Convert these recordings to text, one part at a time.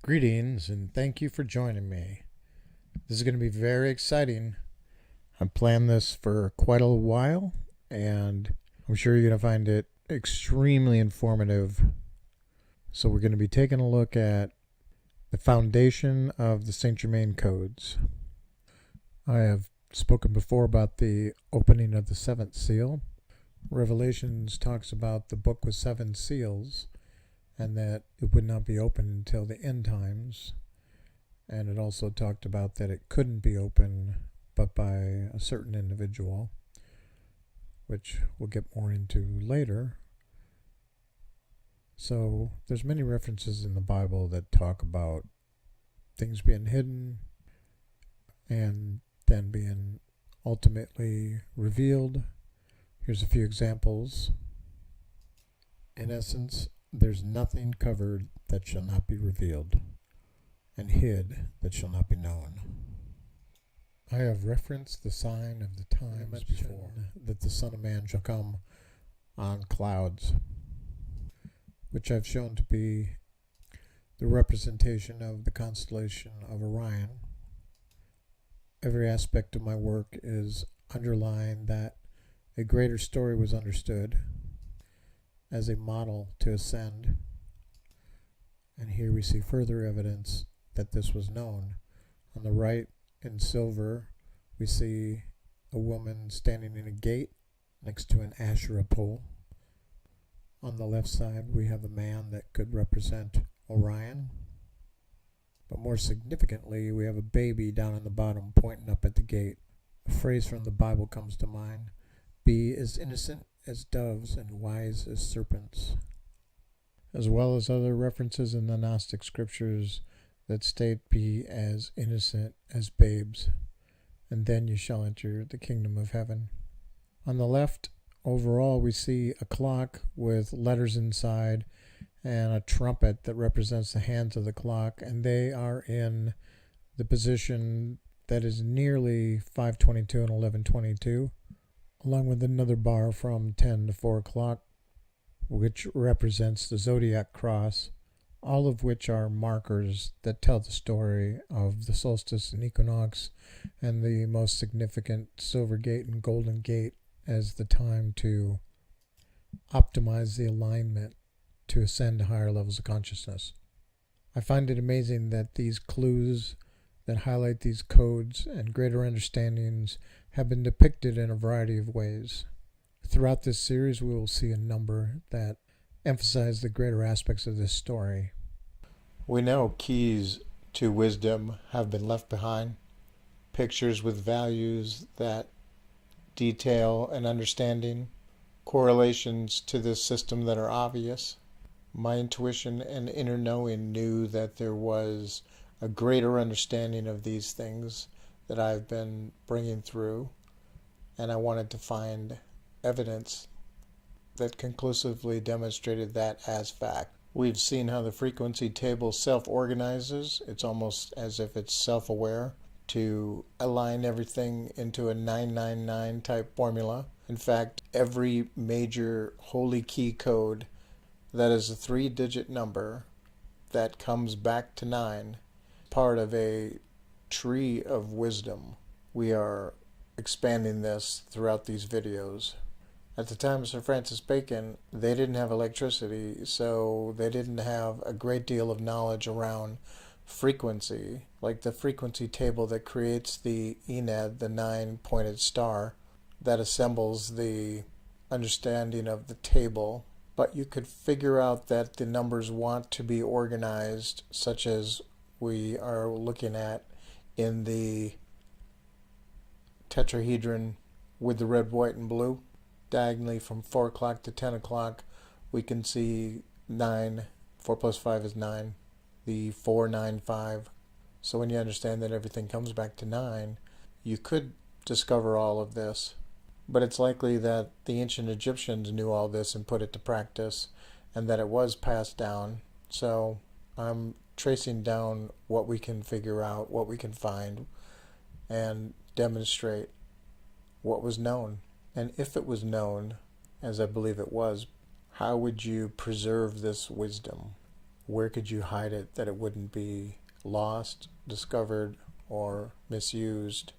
Greetings and thank you for joining me. This is going to be very exciting. I've planned this for quite a while and I'm sure you're going to find it extremely informative. So we're going to be taking a look at the foundation of the Saint Germain codes. I have spoken before about the opening of the seventh seal. Revelations talks about the book with seven seals, and that it would not be opened until the end times. And it also talked about that it couldn't be opened but by a certain individual, which we'll get more into later. So there's many references in the Bible that talk about things being hidden and then being ultimately revealed. Here's a few examples. In essence, there's nothing covered that shall not be revealed, and hid that shall not be known. I have referenced the sign of the times before, that the Son of Man shall come on clouds, which I've shown to be the representation of the constellation of Orion. Every aspect of my work is underlying that a greater story was understood as a model to ascend. And here we see further evidence that this was known. On the right, in silver, we see a woman standing in a gate next to an Asherah pole. On the left side, we have a man that could represent Orion. But more significantly, we have a baby down in the bottom pointing up at the gate. A phrase from the Bible comes to mind: "Be as innocent as doves and wise as serpents," as well as other references in the Gnostic scriptures that state, "Be as innocent as babes, and then you shall enter the kingdom of heaven." On the left, overall, we see a clock with letters inside and a trumpet that represents the hands of the clock, and they are in the position that is nearly 5:22 and 11:22. Along with another bar from 10 to 4 o'clock, which represents the zodiac cross, all of which are markers that tell the story of the solstice and equinox, and the most significant silver gate and golden gate as the time to optimize the alignment to ascend to higher levels of consciousness. I find it amazing that these clues that highlight these codes and greater understandings have been depicted in a variety of ways. Throughout this series, we will see a number that emphasize the greater aspects of this story. We know keys to wisdom have been left behind, pictures with values that detail an understanding, correlations to this system that are obvious. My intuition and inner knowing knew that there was a greater understanding of these things that I've been bringing through, and I wanted to find evidence that conclusively demonstrated that as fact. We've seen how the frequency table self-organizes. It's almost as if it's self-aware to align everything into a 999 type formula. In fact, every major holy key code that is a 3-digit number that comes back to 9, part of a tree of wisdom. We are expanding this throughout these videos. At the time of Sir Francis Bacon, they didn't have electricity, so they didn't have a great deal of knowledge around frequency, like the frequency table that creates the Ened, the 9-pointed star, that assembles the understanding of the table. But you could figure out that the numbers want to be organized, such as we are looking at in the tetrahedron with the red, white, and blue. Diagonally from 4 o'clock to 10 o'clock, we can see 9. 4 plus 5 is 9. The 4, 9, 5. So when you understand that everything comes back to 9, you could discover all of this. But it's likely that the ancient Egyptians knew all this and put it to practice, and that it was passed down. So I'm tracing down what we can figure out, what we can find, and demonstrate what was known. And if it was known, as I believe it was, how would you preserve this wisdom? where could you hide it that it wouldn't be lost, discovered, or misused?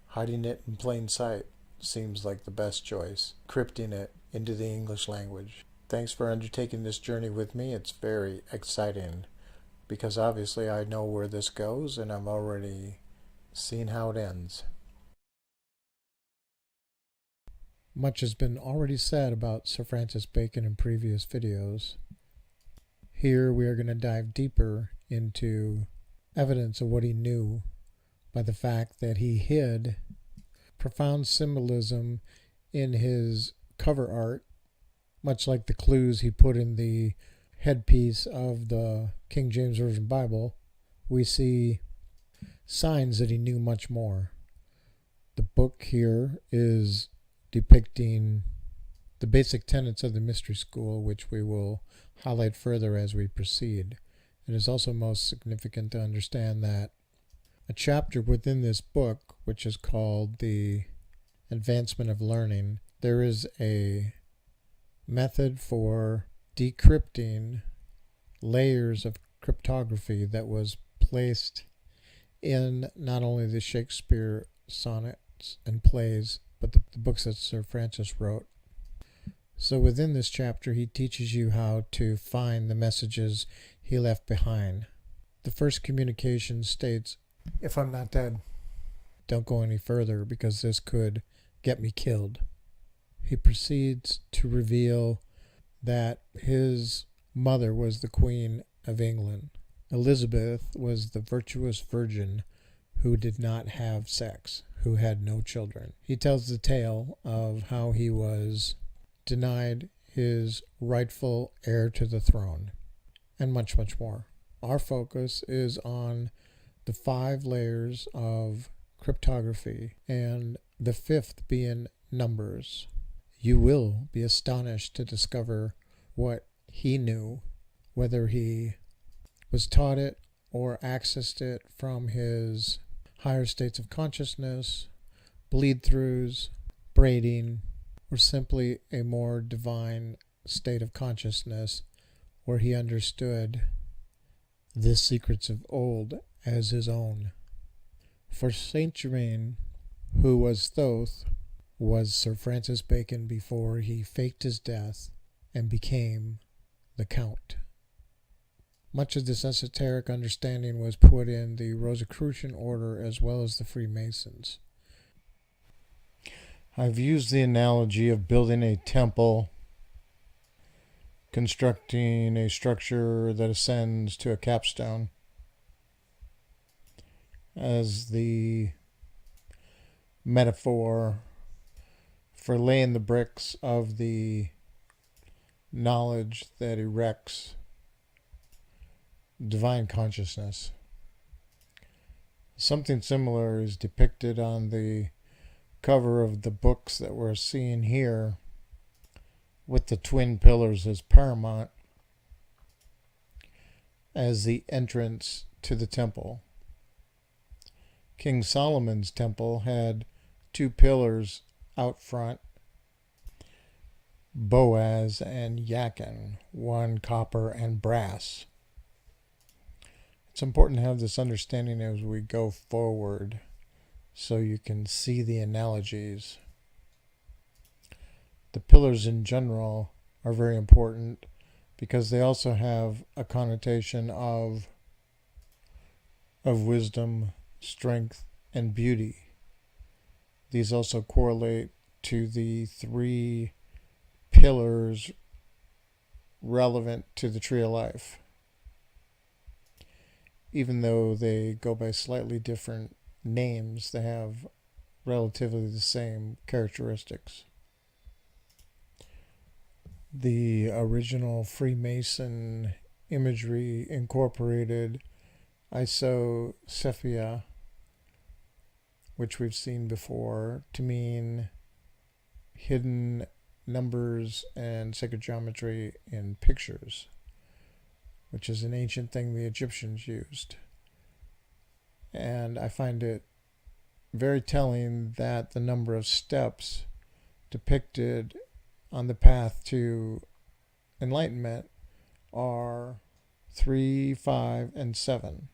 Hiding it in plain sight seems like the best choice, encrypting it into the English language. Thanks for undertaking this journey with me. It's very exciting because obviously I know where this goes and I've already seen how it ends. Much has been already said about Sir Francis Bacon in previous videos. Here we are going to dive deeper into evidence of what he knew by the fact that he hid profound symbolism in his cover art, much like the clues he put in the headpiece of the King James Version Bible. We see signs that he knew much more. The book here is depicting the basic tenets of the mystery school, which we will highlight further as we proceed. It is also most significant to understand that a chapter within this book, which is called the Advancement of Learning, there is a method for decrypting layers of cryptography that was placed in not only the Shakespeare sonnets and plays, but the books that Sir Francis wrote. So within this chapter, he teaches you how to find the messages he left behind. The first communication states, "If I'm not dead, don't go any further because this could get me killed." He proceeds to reveal that his mother was the Queen of England. Elizabeth was the virtuous virgin who did not have sex, who had no children. He tells the tale of how he was denied his rightful heir to the throne, and much, much more. Our focus is on the 5 layers of cryptography, and the 5th being numbers. You will be astonished to discover what he knew, whether he was taught it or accessed it from his higher states of consciousness, bleed-throughs, braiding, or simply a more divine state of consciousness where he understood the secrets of old as his own. For Saint Germain, who was Thoth, was Sir Francis Bacon before he faked his death and became the Count. Much of this esoteric understanding was put in the Rosicrucian order as well as the Freemasons. I've used the analogy of building a temple, constructing a structure that ascends to a capstone, as the metaphor for laying the bricks of the knowledge that erects divine consciousness. Something similar is depicted on the cover of the books that we're seeing here, with the twin pillars as paramount as the entrance to the temple. King Solomon's temple had 2 pillars out front, Boaz and Yakin, 1 copper and brass. It's important to have this understanding as we go forward so you can see the analogies. The pillars in general are very important because they also have a connotation of wisdom, strength, and beauty. These also correlate to the 3 pillars relevant to the tree of life, even though they go by slightly different names. They have relatively the same characteristics. The original Freemason imagery incorporated isosephia, which we've seen before, to mean hidden numbers and sacred geometry in pictures, which is an ancient thing the Egyptians used. And I find it very telling that the number of steps depicted on the path to enlightenment are 3, 5, and 7,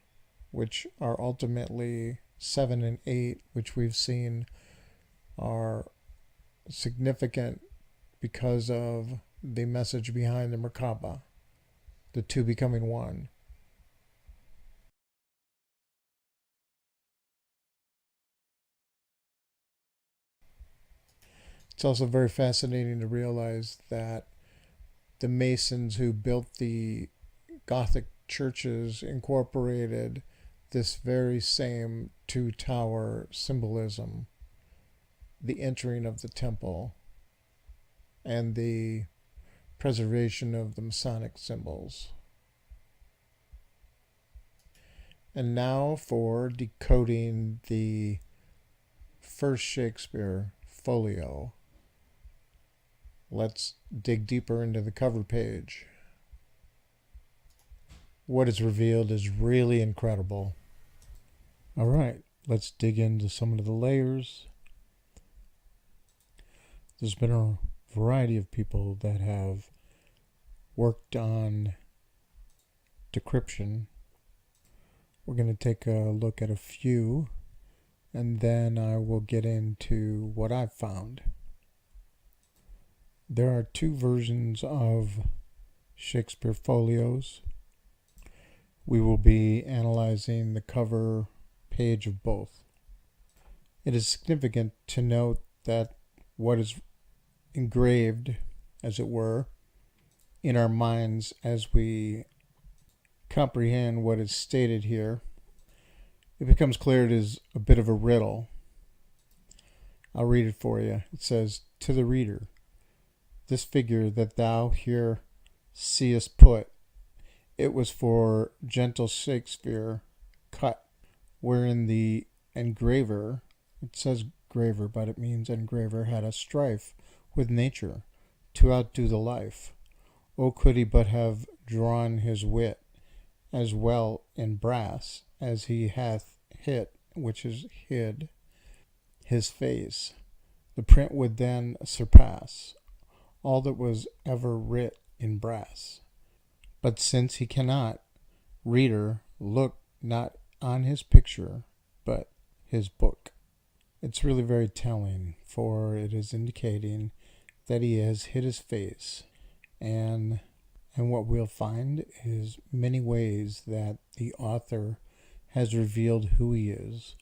which are ultimately 7 and 8, which we've seen are significant because of the message behind the Merkaba, the two becoming one. It's also very fascinating to realize that the Masons who built the Gothic churches incorporated this very same two tower symbolism, the entering of the temple and the preservation of the Masonic symbols. And now for decoding the first Shakespeare folio. Let's dig deeper into the cover page. What is revealed is really incredible. All right, let's dig into some of the layers. There's been a variety of people that have worked on decryption. We're going to take a look at a few, and then I will get into what I've found. There are two versions of Shakespeare folios. We will be analyzing the cover page of both. It is significant to note that what is engraved, as it were, in our minds as we comprehend what is stated here, it becomes clear it is a bit of a riddle. I'll read it for you. It says, "To the reader, this figure that thou here seest put, it was for gentle Shakespeare cut, wherein the engraver," it says graver, but it means engraver, "had a strife with nature to outdo the life. O could he but have drawn his wit as well in brass as he hath hit, which is hid, his face, the print would then surpass all that was ever writ in brass. But since he cannot, reader, look not on his picture, but his book." It's really very telling, for it is indicating that he has hid his face, and what we'll find is many ways that the author has revealed who he is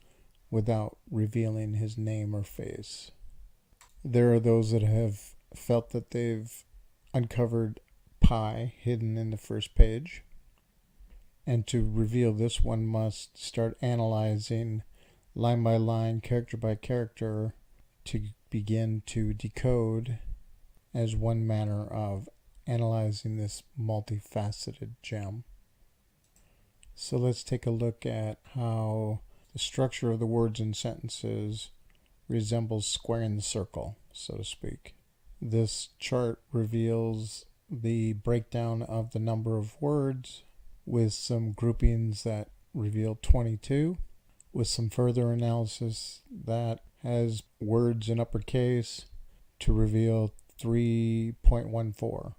without revealing his name or face. There are those that have felt that they've uncovered pi hidden in the first page, and to reveal this, one must start analyzing line by line, character by character, to begin to decode as one manner of analyzing this multifaceted gem. So let's take a look at how the structure of the words and sentences resembles squaring the circle, so to speak. This chart reveals the breakdown of the number of words with some groupings that reveal 22, with some further analysis that has words in uppercase to reveal 3.14,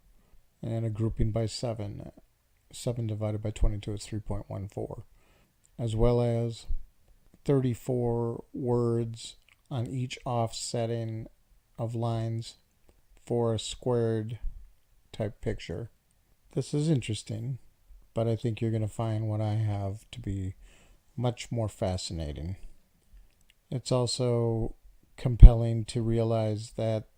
and a grouping by 7. 7 divided by 22 is 3.14, as well as 34 words on each offsetting of lines for a squared type picture. This is interesting, but I think you're going to find what I have to be much more fascinating. It's also compelling to realize that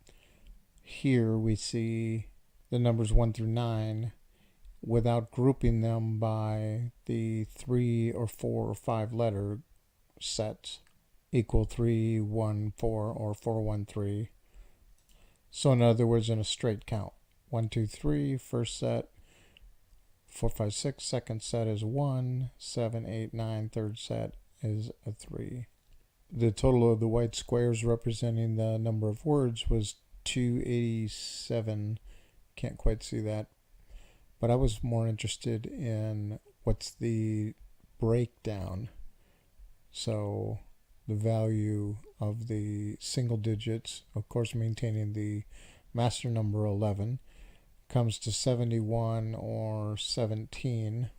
here we see the numbers 1 through 9 without grouping them by the 3 or 4 or 5 letter sets, equal 3, 1, 4, or 4, 1, 3. So in other words, in a straight count, 1, 2, 3, first set, 4, 5, 6, second set is 1, 7, 8, 9, third set is a 3. The total of the white squares representing the number of words was 287. Can't quite see that. But I was more interested in what's the breakdown. So the value of the single digits, of course maintaining the master number 11, comes to 71 or 17.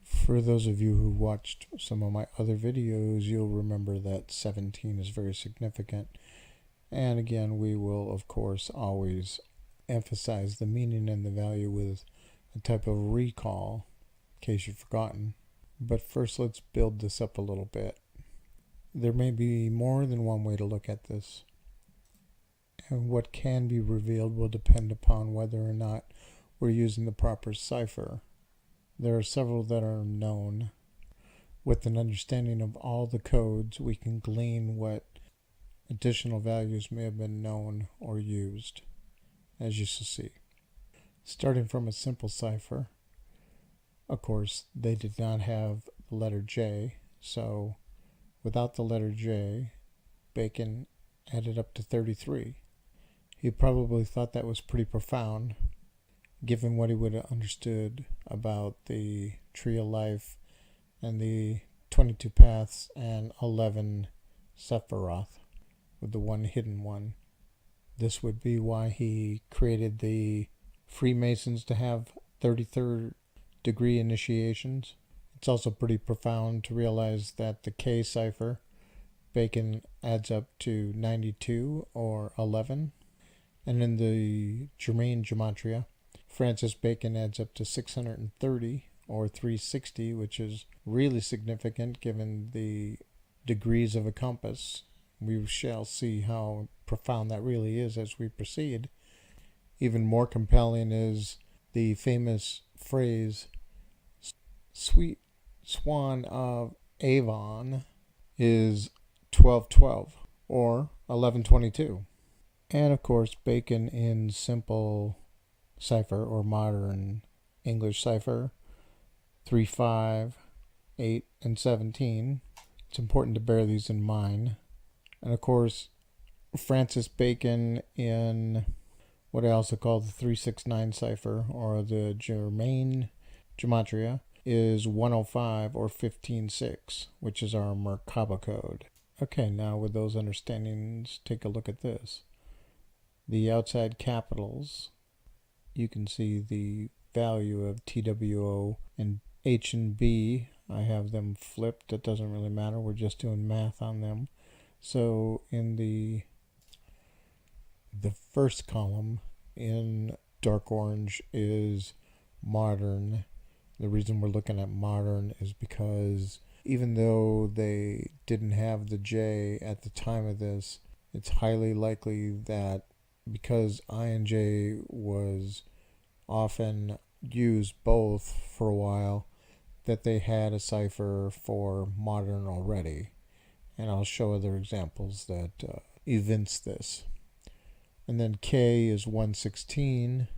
For those of you who watched some of my other videos, you'll remember that 17 is very significant. And again, we will, of course, always emphasize the meaning and the value with a type of recall, in case you've forgotten. But first, let's build this up a little bit. There may be more than one way to look at this. And what can be revealed will depend upon whether or not we're using the proper cipher. There are several that are known. With an understanding of all the codes, we can glean what additional values may have been known or used, as you shall see. Starting from a simple cipher, of course, they did not have the letter J, so without the letter J, Bacon added up to 33. He probably thought that was pretty profound, given what he would have understood about the tree of life and the 22 paths and 11 Sephiroth, with the one hidden one. This would be why he created the Freemasons to have 33rd degree initiations. It's also pretty profound to realize that the K cipher, Bacon adds up to 92 or 11. And in the Germain gematria, Francis Bacon adds up to 630 or 360, which is really significant given the degrees of a compass. We shall see how profound that really is as we proceed. Even more compelling is the famous phrase, "Sweet Swan of Avon is 1212 or 1122. And of course, Bacon in simple cipher or modern English cipher, 3, 5, 8, and 17. It's important to bear these in mind. And of course, Francis Bacon in what I also call the 369 cipher or the Germain gematria is 105 or 15.6, which is our Merkaba code. Okay, now with those understandings, take a look at this. The outside capitals, you can see the value of TWO and H and B. I have them flipped. It doesn't really matter. We're just doing math on them. So in the first column in dark orange is modern. The reason we're looking at modern is because even though they didn't have the J at the time of this, it's highly likely that because I and J was often used both for a while, that they had a cipher for modern already. And I'll show other examples that evince this. And then K is 116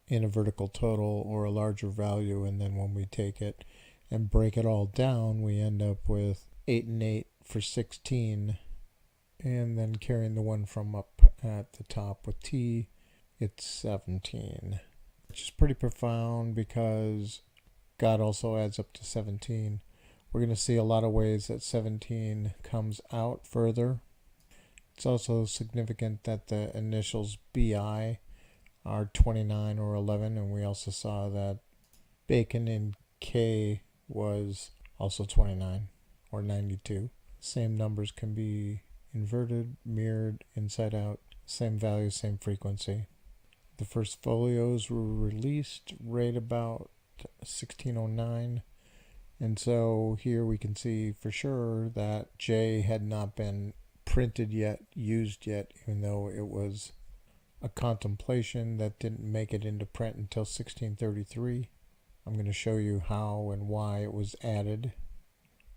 in a vertical total or a larger value, and then when we take it and break it all down, we end up with 8 and 8 for 16, and then carrying the one from up at the top with T, it's 17, which is pretty profound because God also adds up to 17. We're going to see a lot of ways that 17 comes out further. It's also significant that the initials BI are 29 or 11, and we also saw that Bacon in K was also 29 or 92. Same numbers can be inverted, mirrored, inside out, same value, same frequency. The first folios were released right about 1609, and so here we can see for sure that J had not been printed yet, used yet, even though it was a contemplation that didn't make it into print until 1633. I'm going to show you how and why it was added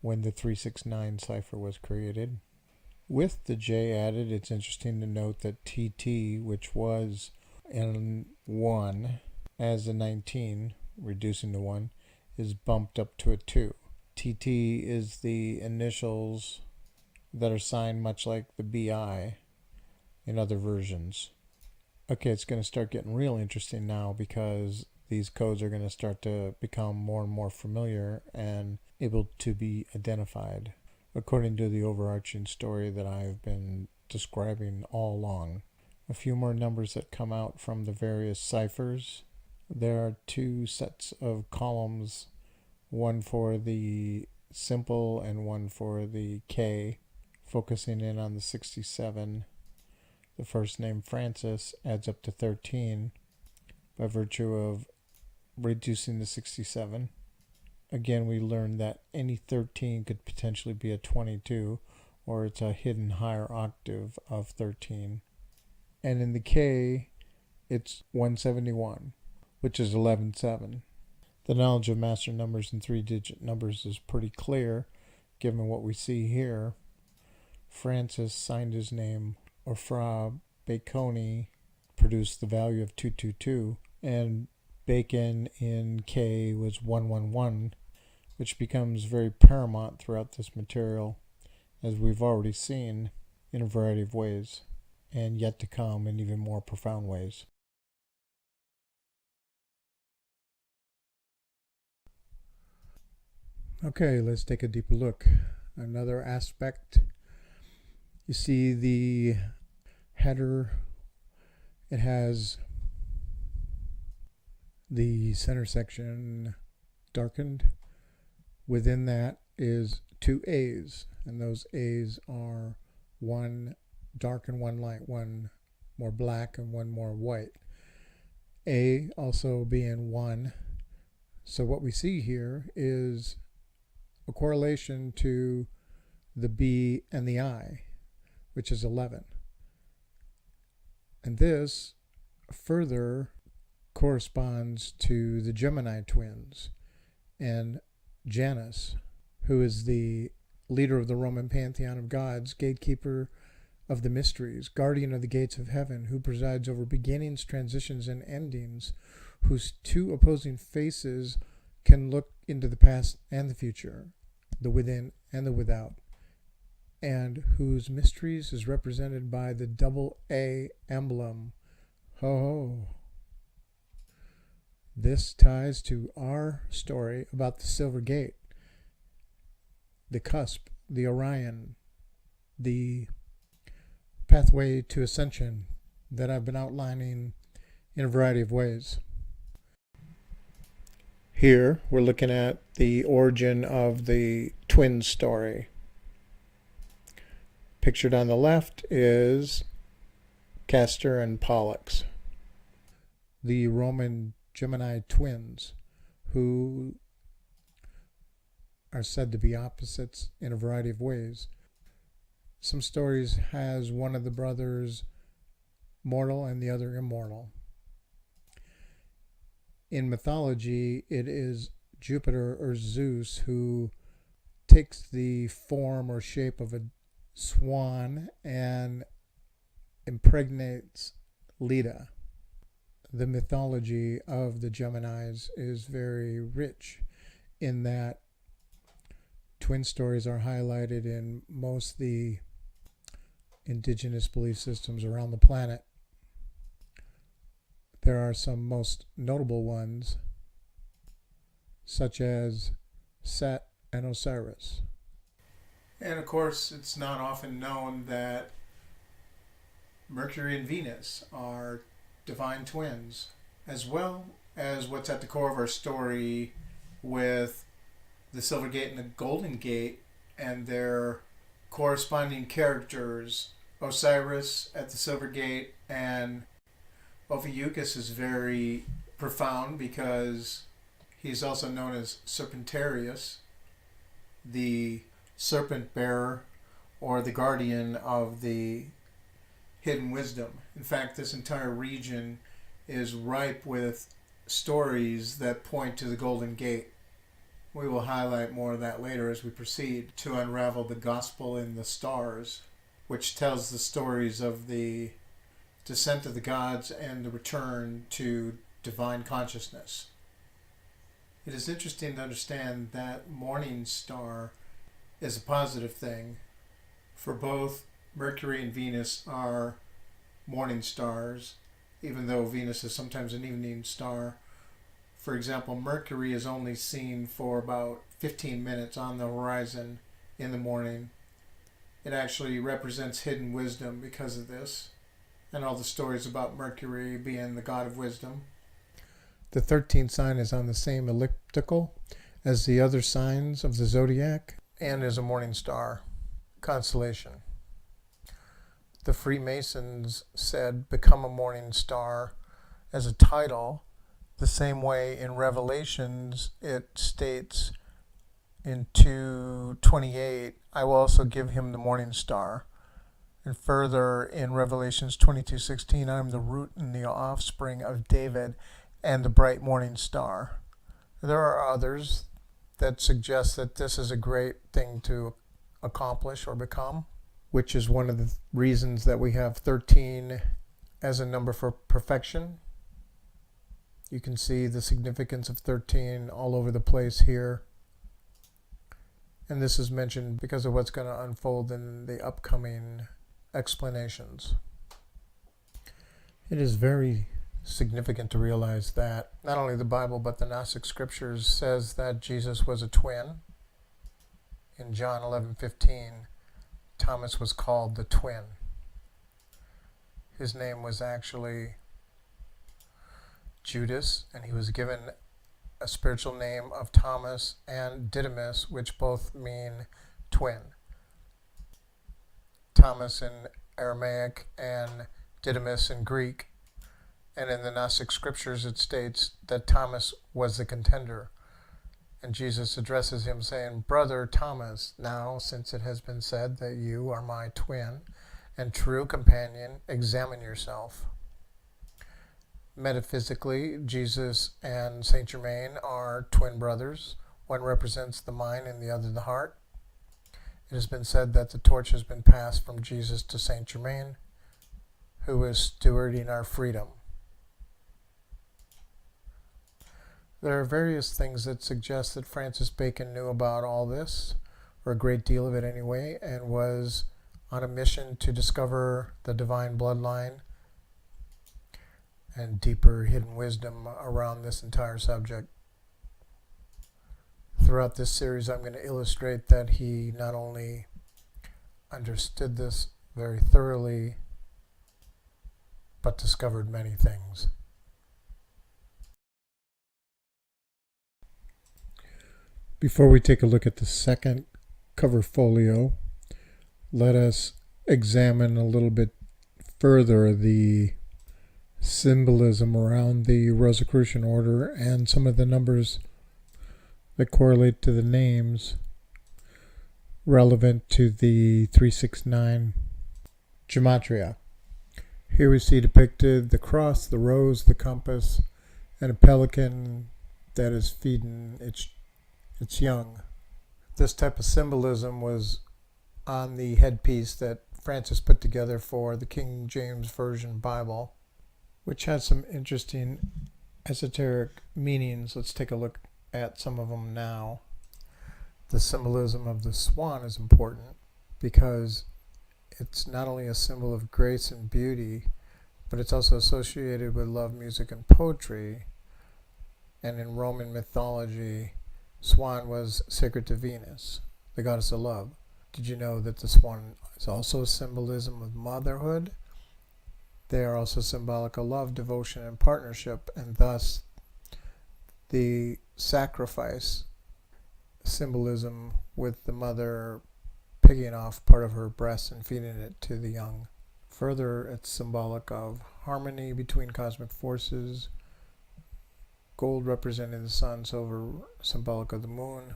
when the 369 cipher was created. With the J added, it's interesting to note that TT, which was in 1 as a 19, reducing to 1, is bumped up to a 2. TT is the initials that are signed much like the BI in other versions. Okay, it's going to start getting real interesting now because these codes are going to start to become more and more familiar and able to be identified according to the overarching story that I've been describing all along. a few more numbers that come out from the various ciphers. There are two sets of columns, one for the simple and one for the K, focusing in on the 67. The first name Francis adds up to 13 by virtue of reducing the 67. Again, we learned that any 13 could potentially be a 22, or it's a hidden higher octave of 13. And in the K, it's 171, which is 11/7. The knowledge of master numbers and three-digit numbers is pretty clear, given what we see here. Francis signed his name, or Fra Baconi produced the value of 222, and Bacon in K was 111, which becomes very paramount throughout this material, as we've already seen in a variety of ways, and yet to come in even more profound ways. Okay, let's take a deeper look. Another aspect, you see the header, it has the center section darkened. Within that is two A's, and those A's are one dark and one light, one more black and one more white. A also being 1. So what we see here is a correlation to the B and the I, which is 11. And this further corresponds to the Gemini twins and Janus, who is the leader of the Roman pantheon of gods, gatekeeper of the mysteries, guardian of the gates of heaven, who presides over beginnings, transitions, and endings, whose two opposing faces can look into the past and the future, the within and the without, and whose mysteries is represented by the double A emblem. Ho ho! This ties to our story about the Silver Gate, the cusp, the Orion, the pathway to ascension that I've been outlining in a variety of ways. Here we're looking at the origin of the twin story. Pictured on the left is Castor and Pollux, the Roman Gemini twins, who are said to be opposites in a variety of ways. Some stories has one of the brothers mortal and the other immortal. In mythology, it is Jupiter or Zeus who takes the form or shape of a swan and impregnates Leda. The mythology of the Geminis is very rich in that twin stories are highlighted in most of the indigenous belief systems around the planet. There are some most notable ones, such as Set and Osiris. And of course, it's not often known that Mercury and Venus are divine twins, as well as what's at the core of our story with the Silver Gate and the Golden Gate and their corresponding characters. Osiris at the Silver Gate and Ophiuchus is very profound because he's also known as Serpentarius, the serpent bearer or the guardian of the hidden wisdom. In fact, this entire region is ripe with stories that point to the Golden Gate. We will highlight more of that later as we proceed to unravel the Gospel in the Stars, which tells the stories of the descent of the gods and the return to divine consciousness. It is interesting to understand that morning star is a positive thing, for both Mercury and Venus are morning stars, even though Venus is sometimes an evening star. For example, Mercury is only seen for about 15 minutes on the horizon in the morning. It actually represents hidden wisdom because of this. and all the stories about Mercury being the god of wisdom. The 13th sign is on the same elliptical as the other signs of the zodiac and is a morning star constellation. The Freemasons said, "Become a morning star," as a title, the same way in Revelations it states in 2:28, "I will also give him the morning star." And further in Revelations 22:16, "I am the root and the offspring of David and the bright morning star." There are others that suggest that this is a great thing to accomplish or become, which is one of the reasons that we have 13 as a number for perfection. You can see the significance of 13 all over the place here. And this is mentioned because of what's going to unfold in the upcoming explanations. It is very significant to realize that not only the Bible but the Gnostic scriptures says that Jesus was a twin. In John 11:15, Thomas was called the twin. His name was actually Judas, and he was given a spiritual name of Thomas and Didymus, which both mean twin. Thomas in Aramaic and Didymus in Greek. And in the Gnostic scriptures it states that Thomas was the contender. And Jesus addresses him saying, "Brother Thomas, now since it has been said that you are my twin and true companion, examine yourself." Metaphysically, Jesus and Saint Germain are twin brothers. One represents the mind and the other the heart. It has been said that the torch has been passed from Jesus to Saint Germain, who is stewarding our freedom. There are various things that suggest that Francis Bacon knew about all this, or a great deal of it anyway, and was on a mission to discover the divine bloodline and deeper hidden wisdom around this entire subject. Throughout this series, I'm going to illustrate that he not only understood this very thoroughly, but discovered many things. Before we take a look at the second cover folio, let us examine a little bit further the symbolism around the Rosicrucian order and some of the numbers that correlate to the names relevant to the 369 gematria. Here we see depicted the cross, the rose, the compass, and a pelican that is feeding its young. This type of symbolism was on the headpiece that Francis put together for the King James Version Bible, which has some interesting esoteric meanings. Let's take a look at some of them now. The symbolism of the swan is important because it's not only a symbol of grace and beauty, but it's also associated with love, music, and poetry. And in Roman mythology, swan was sacred to Venus, the goddess of love. Did you know that the swan is also a symbolism of motherhood? They are also symbolic of love, devotion, and partnership, and thus the sacrifice symbolism with the mother picking off part of her breast and feeding it to the young. Further, it's symbolic of harmony between cosmic forces, gold representing the sun, silver symbolic of the moon.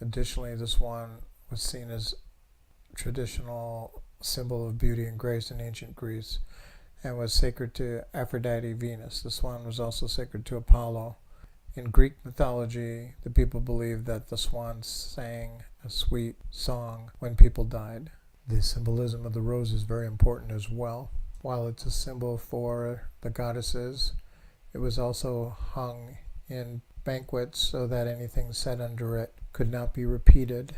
Additionally, the swan was seen as traditional symbol of beauty and grace in ancient Greece and was sacred to Aphrodite Venus. The swan was also sacred to Apollo. In Greek mythology, the people believed that the swan sang a sweet song when people died. The symbolism of the rose is very important as well. While it's a symbol for the goddesses, it was also hung in banquets so that anything said under it could not be repeated,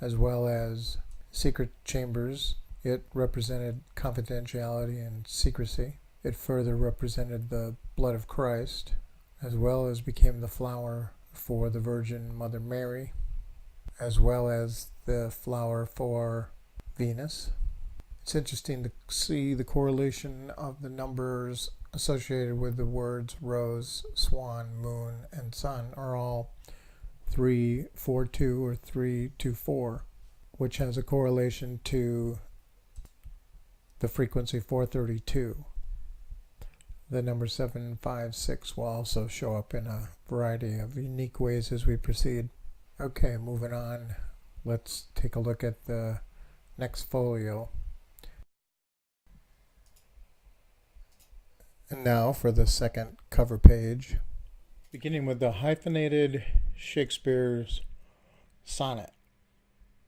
as well as secret chambers. It represented confidentiality and secrecy. It further represented the blood of Christ, as well as became the flower for the Virgin Mother Mary, as well as the flower for Venus. It's interesting to see the correlation of the numbers associated with the words rose, swan, moon, and sun are all 342 or 324, which has a correlation to the frequency 432. The number 756 will also show up in a variety of unique ways as we proceed. Okay, moving on. Let's take a look at the next folio. And now for the second cover page, beginning with the hyphenated Shakespeare's sonnet,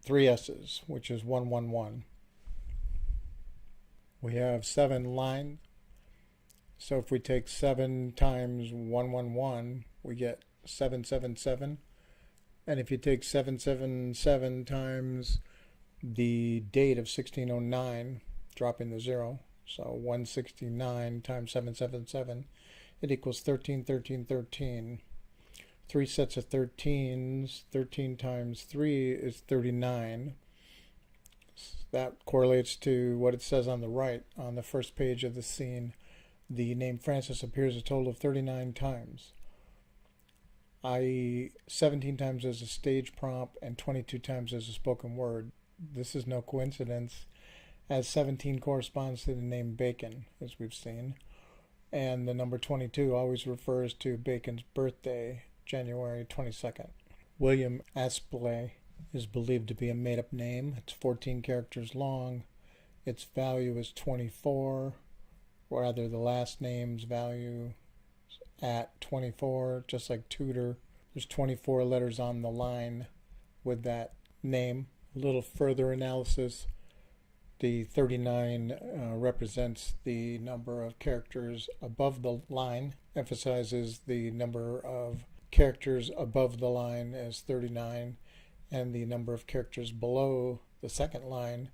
3 S's, which is 111. We have 7 lines, so if we take 7 times 111, we get 777. And if you take 777 times the date of 1609, dropping the 0, so 169 times 777, it equals 13, 13, 13. 3 sets of 13s, 13 times 3 is 39. That correlates to what it says on the right, on the first page of the scene. The name Francis appears a total of 39 times, i.e. 17 times as a stage prompt and 22 times as a spoken word. This is no coincidence, as 17 corresponds to the name Bacon, as we've seen, and the number 22 always refers to Bacon's birthday, January 22nd. William Aspley is believed to be a made-up name. It's 14 characters long. Its value is 24, or rather the last name's value at 24, just like Tudor. There's 24 letters on the line with that name. A little further analysis, the 39 represents the number of characters above the line, emphasizes the number of characters above the line as 39, and the number of characters below the second line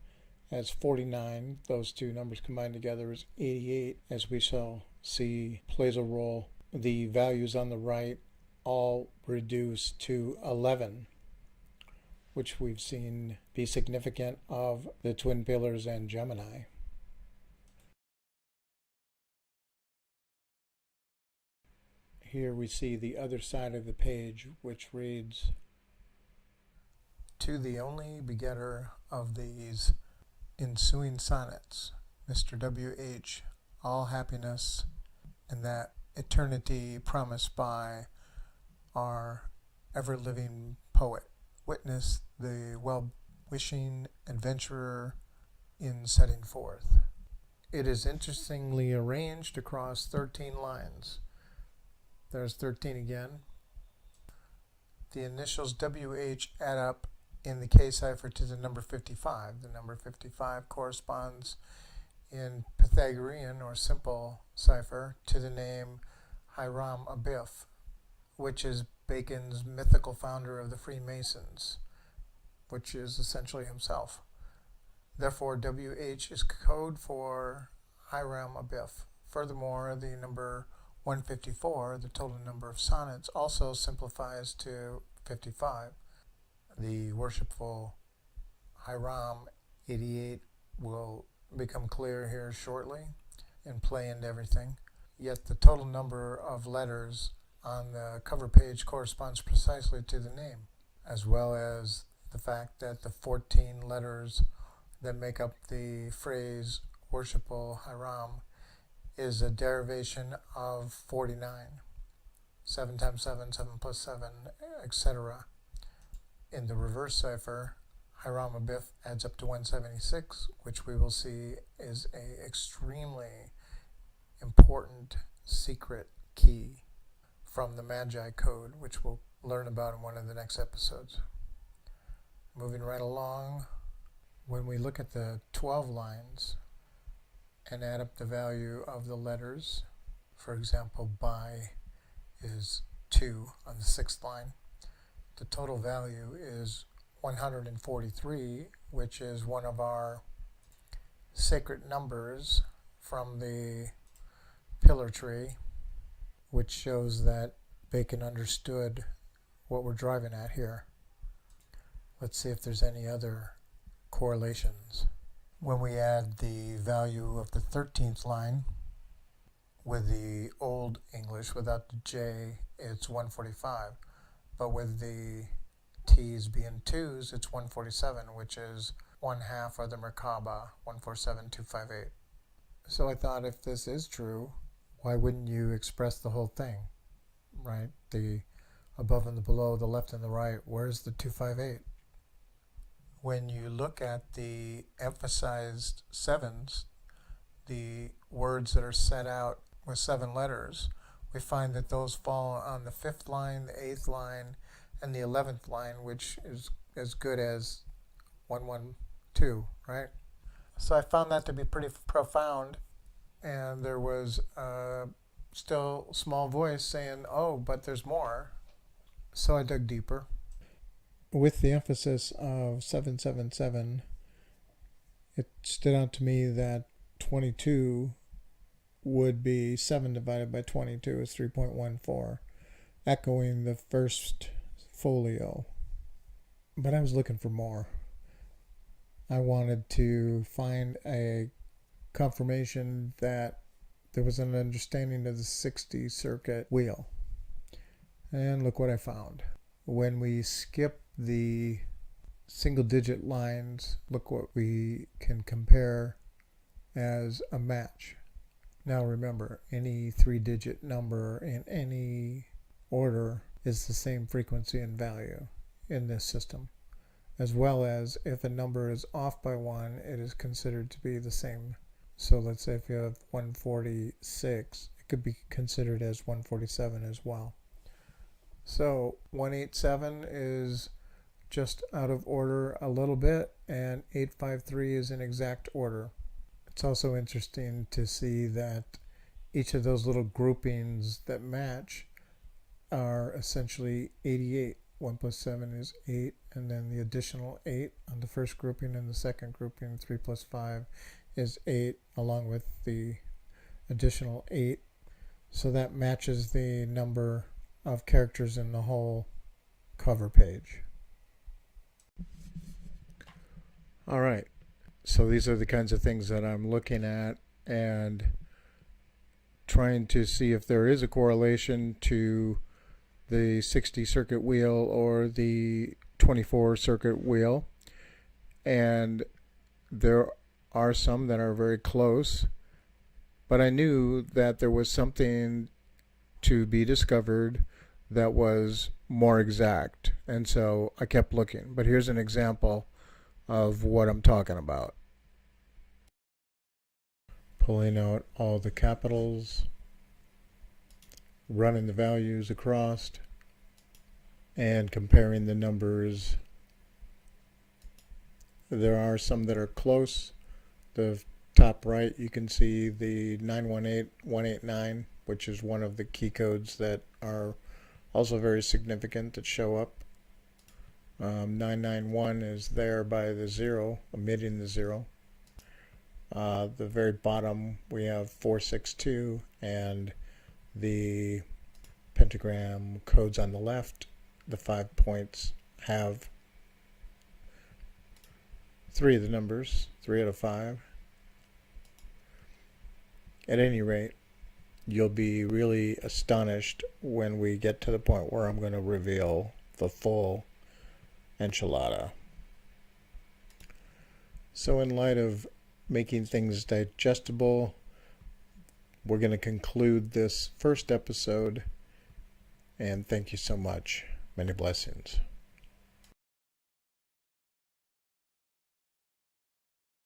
as 49. Those two numbers combined together is 88, as we shall see plays a role. The values on the right all reduce to 11, which we've seen be significant of the twin pillars and Gemini. Here we see the other side of the page, which reads, "To the only begetter of these ensuing sonnets, Mr. W.H., all happiness and that eternity promised by our ever-living poet. Witness the well-wishing adventurer in setting forth." It is interestingly arranged across 13 lines. There's 13 again. The initials WH add up in the K cipher to the number 55. The number 55 corresponds in Pythagorean or simple cipher to the name Hiram Abiff, which is Bacon's mythical founder of the Freemasons, which is essentially himself. Therefore, WH is code for Hiram Abiff. Furthermore, the number 154, the total number of sonnets, also simplifies to 55. The worshipful Hiram 88 will become clear here shortly and play into everything. Yet the total number of letters on the cover page corresponds precisely to the name, as well as the fact that the 14 letters that make up the phrase worshipful Hiram is a derivation of 49. 7 times 7, 7 plus 7, etc. In the reverse cipher, Hiram Abiff adds up to 176, which we will see is an extremely important secret key from the Magi code, which we'll learn about in one of the next episodes. Moving right along, when we look at the 12 lines and add up the value of the letters, for example, by is 2 on the 6th line, the total value is 143, which is one of our sacred numbers from the pillar tree, which shows that Bacon understood what we're driving at here. Let's see if there's any other correlations. When we add the value of the 13th line with the old English without the J, it's 145. But with the T's being 2's, it's 147, which is 1/2 of the Merkaba, 147,258. So I thought, if this is true, why wouldn't you express the whole thing, right? The above and the below, the left and the right, where's the 258? When you look at the emphasized sevens, the words that are set out with 7 letters, we find that those fall on the 5th line, the 8th line, and the 11th line, which is as good as 112, right? So I found that to be pretty profound, and there was still a small voice saying, oh, but there's more. So I dug deeper. With the emphasis of 777, it stood out to me that 22 would be 7 divided by 22 is 3.14, echoing the first folio. But I was looking for more. I wanted to find a confirmation that there was an understanding of the 60 circuit wheel. And look what I found. When we skip the single digit lines, look what we can compare as a match. Now remember, any 3-digit number in any order is the same frequency and value in this system, as well as if a number is off by 1, it is considered to be the same. So let's say if you have 146, it could be considered as 147 as well. So 187 is just out of order a little bit, and 853 is in exact order. It's also interesting to see that each of those little groupings that match are essentially 88. 1 plus 7 is 8, and then the additional 8 on the first grouping, and the second grouping, 3 plus 5 is 8, along with the additional 8. So that matches the number of characters in the whole cover page. All right. So these are the kinds of things that I'm looking at and trying to see if there is a correlation to the 60 circuit wheel or the 24 circuit wheel. And there are some that are very close, but I knew that there was something to be discovered that was more exact, and so I kept looking. But here's an example of what I'm talking about. Pulling out all the capitals, running the values across, and comparing the numbers. There are some that are close. The top right, you can see the 918189, which is one of the key codes that are also very significant that show up. 991 is there by the 0, omitting the 0. The very bottom we have 462, and the pentagram codes on the left, the 5 points, have 3 of the numbers, 3 out of 5. At any rate, you'll be really astonished when we get to the point where I'm going to reveal the full enchilada. So in light of making things digestible, we're going to conclude this first episode, and thank you so much. Many blessings.